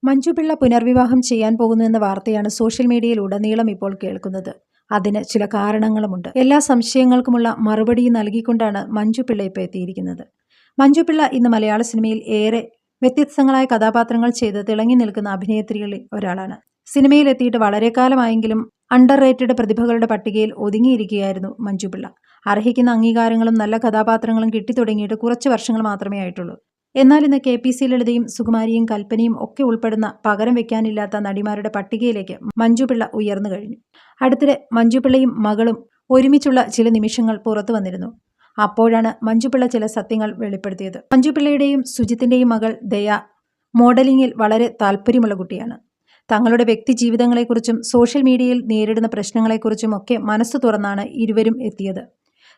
മഞ്ജു പിള്ള പുനർവിവാഹം ചെയ്യാൻ പോകുന്നു എന്ന വാർത്തയാണ് സോഷ്യൽ മീഡിയയിലുടനീളം ഇപ്പോൾ കേൾക്കുന്നത്. അതിന് ചില കാരണങ്ങളുമുണ്ട്. എല്ലാ സംശയങ്ങൾക്കുമുള്ള മറുപടി നൽകിക്കൊണ്ടാണ് മഞ്ജു പിള്ള ഇപ്പോൾ എത്തിയിരിക്കുന്നത്. മഞ്ജു പിള്ള ഇന്ന് മലയാള സിനിമയിൽ ഏറെ വ്യത്യസ്തങ്ങളായ കഥാപാത്രങ്ങൾ ചെയ്ത് തിളങ്ങി നിൽക്കുന്ന അഭിനേത്രികളിൽ ഒരാളാണ്. സിനിമയിൽ എത്തിയിട്ട് വളരെ കാലമായെങ്കിലും അണ്ടർ റേറ്റഡ് പ്രതിഭകളുടെ പട്ടികയിൽ ഒതുങ്ങിയിരിക്കുകയായിരുന്നു മഞ്ജു പിള്ള. അർഹിക്കുന്ന അംഗീകാരങ്ങളും നല്ല കഥാപാത്രങ്ങളും കിട്ടിത്തുടങ്ങിയിട്ട് കുറച്ച് വർഷങ്ങൾ മാത്രമേ ആയിട്ടുള്ളൂ. എന്നാൽ ഇന്ന് KPC ലളിതയും സുകുമാരിയും കൽപ്പനയും ഒക്കെ ഉൾപ്പെടുന്ന പകരം വെക്കാനില്ലാത്ത നടിമാരുടെ പട്ടികയിലേക്ക് മഞ്ജു പിള്ള ഉയർന്നു കഴിഞ്ഞു. അടുത്തിടെ മഞ്ജു പിള്ളയും മകളും ഒരുമിച്ചുള്ള ചില നിമിഷങ്ങൾ പുറത്തു വന്നിരുന്നു. അപ്പോഴാണ് മഞ്ജു പിള്ള ചില സത്യങ്ങൾ വെളിപ്പെടുത്തിയത്. മഞ്ജു പിള്ളയുടെയും സുജിത്തിന്റെയും മകൾ ദയ മോഡലിംഗിൽ വളരെ താല്പര്യമുള്ള കുട്ടിയാണ്. തങ്ങളുടെ വ്യക്തി ജീവിതങ്ങളെക്കുറിച്ചും സോഷ്യൽ മീഡിയയിൽ നേരിടുന്ന പ്രശ്നങ്ങളെക്കുറിച്ചും ഒക്കെ മനസ്സു തുറന്നാണ് ഇരുവരും എത്തിയത്.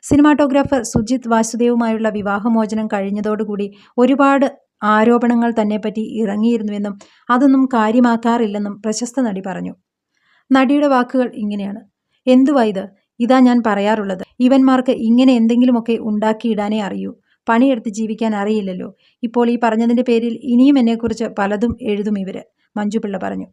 സിനിമാറ്റോഗ്രാഫർ സുജിത് വാസുദേവുമായുള്ള വിവാഹമോചനം കഴിഞ്ഞതോടുകൂടി ഒരുപാട് ആരോപണങ്ങൾ തന്നെപ്പറ്റി ഇറങ്ങിയിരുന്നുവെന്നും അതൊന്നും കാര്യമാക്കാറില്ലെന്നും പ്രശസ്ത നടി പറഞ്ഞു. നടിയുടെ വാക്കുകൾ ഇങ്ങനെയാണ്: എന്തുവാ ഇത്? ഇതാ ഞാൻ പറയാറുള്ളത്, ഇവന്മാർക്ക് ഇങ്ങനെ എന്തെങ്കിലുമൊക്കെ ഉണ്ടാക്കിയിടാനേ അറിയൂ, പണിയെടുത്ത് ജീവിക്കാൻ അറിയില്ലല്ലോ. ഇപ്പോൾ ഈ പറഞ്ഞതിൻ്റെ പേരിൽ ഇനിയും എന്നെക്കുറിച്ച് പലതും എഴുതും ഇവര്. മഞ്ജു പിള്ള പറഞ്ഞു.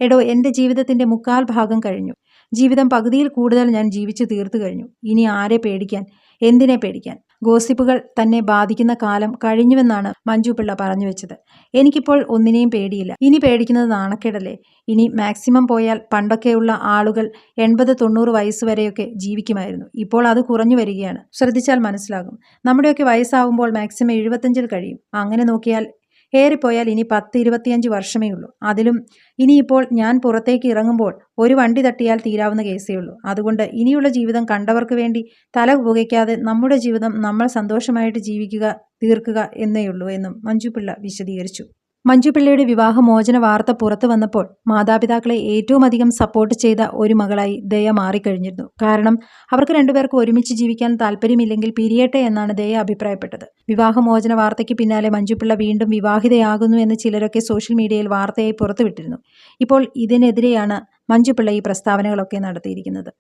എടോ, എൻ്റെ ജീവിതത്തിൻ്റെ 1/4 ഭാഗം കഴിഞ്ഞു. ജീവിതം പകുതിയിൽ കൂടുതൽ ഞാൻ ജീവിച്ചു തീർത്തു കഴിഞ്ഞു. ഇനി ആരെ പേടിക്കാൻ, എന്തിനെ പേടിക്കാൻ? ഗോസിപ്പുകൾ തന്നെ ബാധിക്കുന്ന കാലം കഴിഞ്ഞുവെന്നാണ് മഞ്ജു പിള്ള പറഞ്ഞു വെച്ചത്. എനിക്കിപ്പോൾ ഒന്നിനെയും പേടിയില്ല. ഇനി പേടിക്കുന്നത് നാണക്കേടല്ലേ? ഇനി മാക്സിമം പോയാൽ പണ്ടൊക്കെയുള്ള ആളുകൾ 80-90 വയസ്സ് വരെയൊക്കെ ജീവിക്കുമായിരുന്നു. ഇപ്പോൾ അത് കുറഞ്ഞു വരികയാണ്. ശ്രദ്ധിച്ചാൽ മനസ്സിലാകും. നമ്മുടെയൊക്കെ വയസ്സാവുമ്പോൾ മാക്സിമം 75-ൽ കഴിയും. അങ്ങനെ നോക്കിയാൽ ഏറിപ്പോയാൽ ഇനി 10-25 വർഷമേ ഉള്ളൂ. അതിലും ഇനിയിപ്പോൾ ഞാൻ പുറത്തേക്ക് ഇറങ്ങുമ്പോൾ ഒരു വണ്ടി തട്ടിയാൽ തീരാവുന്ന കേസേ ഉള്ളൂ. അതുകൊണ്ട് ഇനിയുള്ള ജീവിതം കണ്ടവർക്ക് വേണ്ടി തല പുകയ്ക്കാതെ നമ്മുടെ ജീവിതം നമ്മൾ സന്തോഷമായിട്ട് ജീവിക്കുക, തീർക്കുക എന്നേയുള്ളൂ എന്നും മഞ്ജു പിള്ള വിശദീകരിച്ചു. മഞ്ജു പിള്ളയുടെ വിവാഹമോചന വാർത്ത പുറത്തു വന്നപ്പോൾ മാതാപിതാക്കളെ ഏറ്റവും അധികം സപ്പോർട്ട് ചെയ്ത ഒരു മകളായി ദയ മാറിക്കഴിഞ്ഞിരുന്നു. കാരണം അവർക്ക് രണ്ടുപേർക്കും ഒരുമിച്ച് ജീവിക്കാൻ താല്പര്യമില്ലെങ്കിൽ പിരിയട്ടെ എന്നാണ് ദയ അഭിപ്രായപ്പെട്ടത്. വിവാഹമോചന വാർത്തയ്ക്ക് പിന്നാലെ മഞ്ജു പിള്ള വീണ്ടും വിവാഹിതയാകുന്നു എന്ന് ചിലരൊക്കെ സോഷ്യൽ മീഡിയയിൽ വാർത്തയായി പുറത്തുവിട്ടിരുന്നു. ഇപ്പോൾ ഇതിനെതിരെയാണ് മഞ്ജു പിള്ള ഈ പ്രസ്താവനകളൊക്കെ നടത്തിയിരിക്കുന്നത്.